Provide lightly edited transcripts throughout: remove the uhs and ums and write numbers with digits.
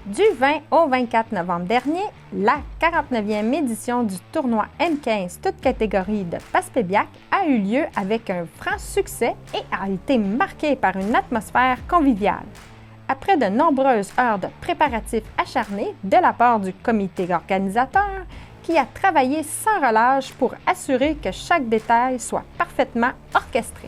Du 20 au 24 novembre dernier, la 49e édition du tournoi M15 toutes catégories de Passepébiac a eu lieu avec un franc succès et a été marquée par une atmosphère conviviale. Après de nombreuses heures de préparatifs acharnés de la part du comité organisateur, qui a travaillé sans relâche pour assurer que chaque détail soit parfaitement orchestré.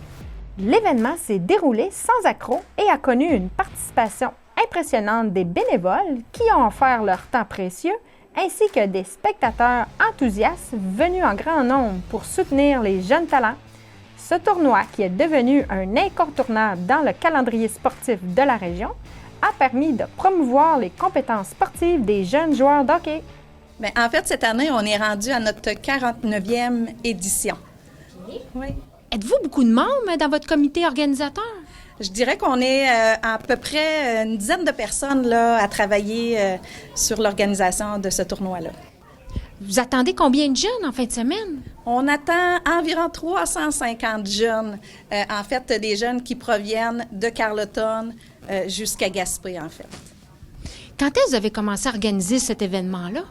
L'événement s'est déroulé sans accroc et a connu une participation impressionnante des bénévoles qui ont offert leur temps précieux, ainsi que des spectateurs enthousiastes venus en grand nombre pour soutenir les jeunes talents. Ce tournoi, qui est devenu un incontournable dans le calendrier sportif de la région, a permis de promouvoir les compétences sportives des jeunes joueurs d'hockey. Bien, en fait, cette année, on est rendu à notre 49e édition. Oui. Êtes-vous beaucoup de membres dans votre comité organisateur? Je dirais qu'on est à peu près une dizaine de personnes là, à travailler sur l'organisation de ce tournoi-là. Vous attendez combien de jeunes en fin de semaine? On attend environ 350 jeunes, en fait, des jeunes qui proviennent de Carleton jusqu'à Gaspé, en fait. Quand est-ce que vous avez commencé à organiser cet événement-là?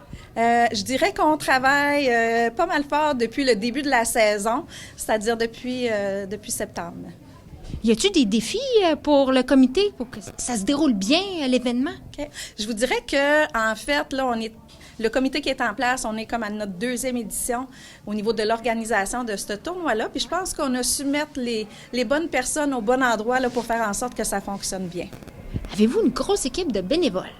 Je dirais qu'on travaille pas mal fort depuis le début de la saison, c'est-à-dire depuis septembre. Y a-t-il des défis pour le comité pour que ça se déroule bien, l'événement? Okay. Je vous dirais que en fait, là, le comité qui est en place, on est comme à notre 2e édition au niveau de l'organisation de ce tournoi-là. Puis je pense qu'on a su mettre les bonnes personnes au bon endroit là, pour faire en sorte que ça fonctionne bien. Avez-vous une grosse équipe de bénévoles?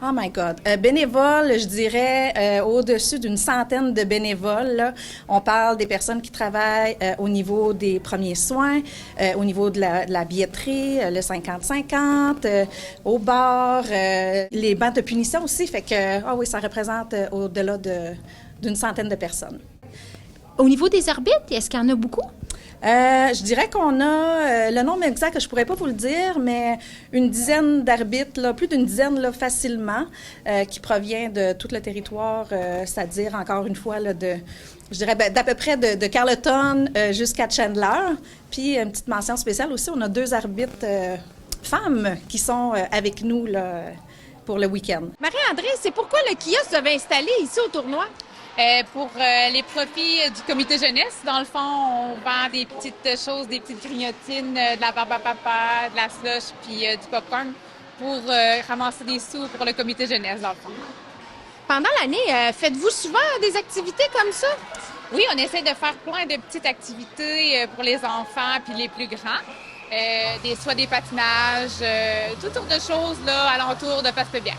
Oh my God. Bénévoles, je dirais au-dessus d'une centaine de bénévoles. Là. On parle des personnes qui travaillent au niveau des premiers soins, au niveau de la billetterie, le 50-50, au bar, les bancs de punition aussi. Fait que, oui, ça représente au-delà d'une centaine de personnes. Au niveau des arbitres, est-ce qu'il y en a beaucoup? Je dirais qu'on a, le nombre exact, je pourrais pas vous le dire, mais une dizaine d'arbitres, là, plus d'une dizaine là, facilement, qui provient de tout le territoire, c'est-à-dire, encore une fois, là, je dirais d'à peu près de Carleton jusqu'à Chandler. Puis, une petite mention spéciale aussi, on a 2 arbitres femmes qui sont avec nous là, pour le week-end. Marie-André, c'est pourquoi le kiosque avait installé ici au tournoi? Pour les profits du comité jeunesse. Dans le fond, on vend des petites choses, des petites grignotines, de la barbe à papa, de la slush, puis du popcorn pour ramasser des sous pour le comité jeunesse, dans le fond. Pendant l'année, faites-vous souvent des activités comme ça? Oui, on essaie de faire plein de petites activités pour les enfants puis les plus grands. Soit des patinages, toutes sortes de choses là, alentour de Passepébiac.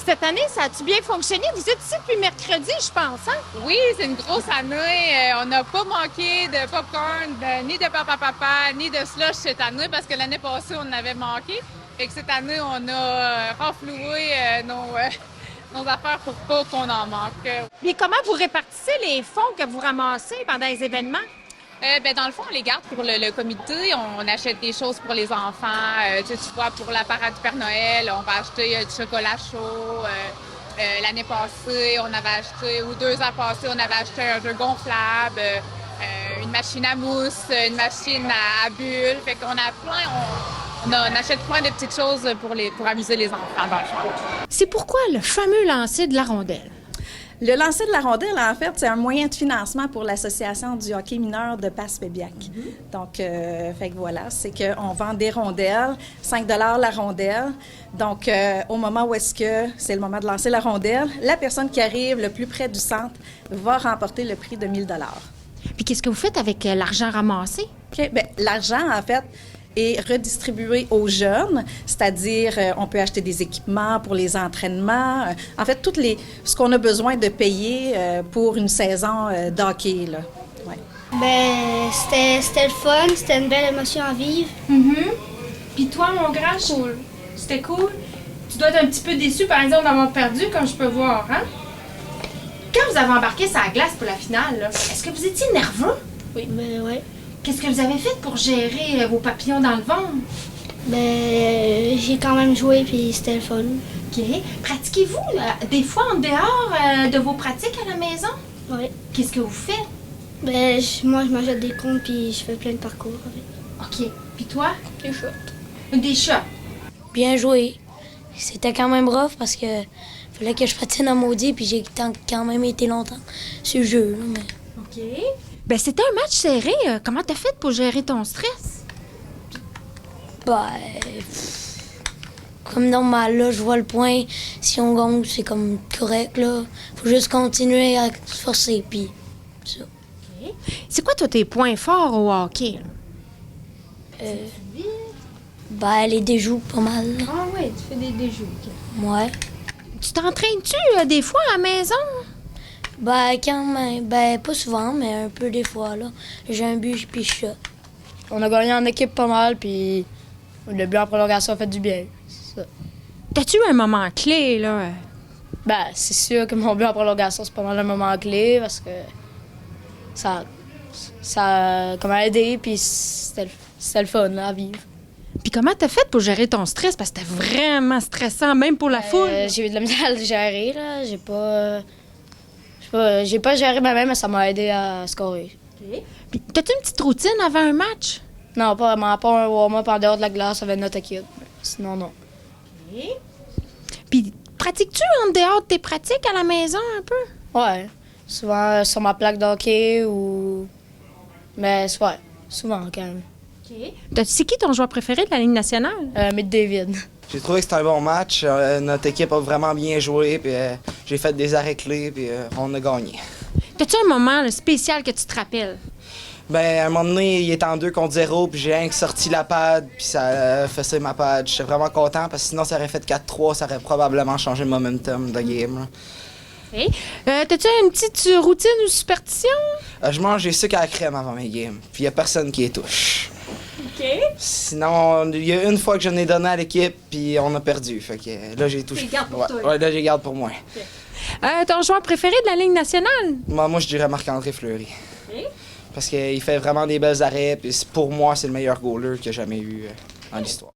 Cette année, ça a-tu bien fonctionné? Vous êtes ici depuis mercredi, je pense, hein? Oui, c'est une grosse année. On n'a pas manqué de popcorn, ni de papa papa, ni de slush cette année, parce que l'année passée, on en avait manqué. Et que cette année, on a renfloué nos affaires pour pas qu'on en manque. Puis comment vous répartissez les fonds que vous ramassez pendant les événements? Dans le fond, on les garde pour le comité. On achète des choses pour les enfants. Tu vois, pour la parade du Père Noël, on va acheter du chocolat chaud. L'année passée, on avait acheté, ou 2 ans passés, on avait acheté un jeu gonflable, une machine à mousse, une machine à bulles. Fait qu'on a on achète plein de petites choses pour amuser les enfants, dans le fond. C'est pourquoi le fameux lancer de la rondelle? Le lancer de la rondelle, en fait, c'est un moyen de financement pour l'Association du hockey mineur de Passepébiac. Donc, fait que voilà, c'est qu'on vend des rondelles, 5 $ la rondelle. Donc, au moment où est-ce que c'est le moment de lancer la rondelle, la personne qui arrive le plus près du centre va remporter le prix de 1 000 $. Puis qu'est-ce que vous faites avec l'argent ramassé? OK. Bien, l'argent, en fait, est redistribué aux jeunes, c'est-à-dire on peut acheter des équipements pour les entraînements, en fait, ce qu'on a besoin de payer pour une saison d'hockey, là. Ouais. Ben, c'était le fun, c'était une belle émotion à vivre. Puis toi, mon grand, c'était cool. Tu dois être un petit peu déçu, par exemple, d'avoir perdu, comme je peux voir, hein? Quand vous avez embarqué sur la glace pour la finale, là, est-ce que vous étiez nerveux? Oui. Ben, ouais. Qu'est-ce que vous avez fait pour gérer vos papillons dans le ventre? Ben, j'ai quand même joué, puis c'était le fun. OK. Pratiquez-vous des fois en dehors de vos pratiques à la maison? Oui. Qu'est-ce que vous faites? Ben, moi, je m'achète des comptes, puis je fais plein de parcours avec. OK. Puis toi? Des shots. Des shots. Bien joué. c'était quand même rough parce que fallait que je patine en maudit, puis j'ai quand même été longtemps sur le jeu. Là, mais... OK. Ben, c'était un match serré. Comment t'as fait pour gérer ton stress? Ben, comme normal, là, je vois le point. Si on gagne, c'est comme correct, là. Faut juste continuer à se forcer, puis ça. OK. C'est quoi, toi, tes points forts au hockey? Là? Ben, les déjoues, pas mal. Là. Ah ouais, tu fais des déjoues. OK. Ouais. Tu t'entraînes-tu des fois à la maison? Ben, quand même. Ben, pas souvent, mais un peu des fois, là. J'ai un but, puis je shot. On a gagné en équipe pas mal, puis le but en prolongation a fait du bien. C'est ça. T'as-tu eu un moment clé, là? Ben, c'est sûr que mon but en prolongation, c'est pas mal un moment clé, parce que ça a comme aidé, puis c'était le fun, là, à vivre. Puis comment t'as fait pour gérer ton stress? Parce que c'était vraiment stressant, même pour la foule. J'ai eu de la misère à le gérer, là. J'ai pas géré moi-même, mais ça m'a aidé à scorer. OK. Puis t'as-tu une petite routine avant un match? Non, pas vraiment. Pas un warm-up en dehors de la glace avec notre équipe. Sinon, non. OK. Puis pratiques-tu en dehors de tes pratiques à la maison un peu? Ouais. Souvent sur ma plaque d'hockey ou... Mais ouais, souvent quand même. OK. C'est qui ton joueur préféré de la Ligue nationale? Mitt David. J'ai trouvé que c'était un bon match. Notre équipe a vraiment bien joué. Puis, j'ai fait des arrêts clés. Puis, on a gagné. T'as-tu un moment là, spécial que tu te rappelles? Ben, à un moment donné, il était en 2 contre 0. Puis j'ai rien que sorti la pad. Puis ça a fessé ma pad. J'étais vraiment content parce que sinon, ça aurait fait 4-3. Ça aurait probablement changé le momentum de game. OK. T'as-tu une petite routine ou superstition? Je mange des sucres à la crème avant mes games. Puis il n'y a personne qui les touche. OK. Sinon, il y a une fois que j'en ai donné à l'équipe, puis on a perdu. Fait que là, j'ai touché. Tu les gardes pour ouais, toi. ouais, là, j'ai garde pour moi. Ton joueur préféré de la Ligue nationale? Moi, je dirais Marc-André Fleury. OK. Parce qu'il fait vraiment des belles arrêts, puis pour moi, c'est le meilleur goaler qu'il y a jamais eu dans l'histoire.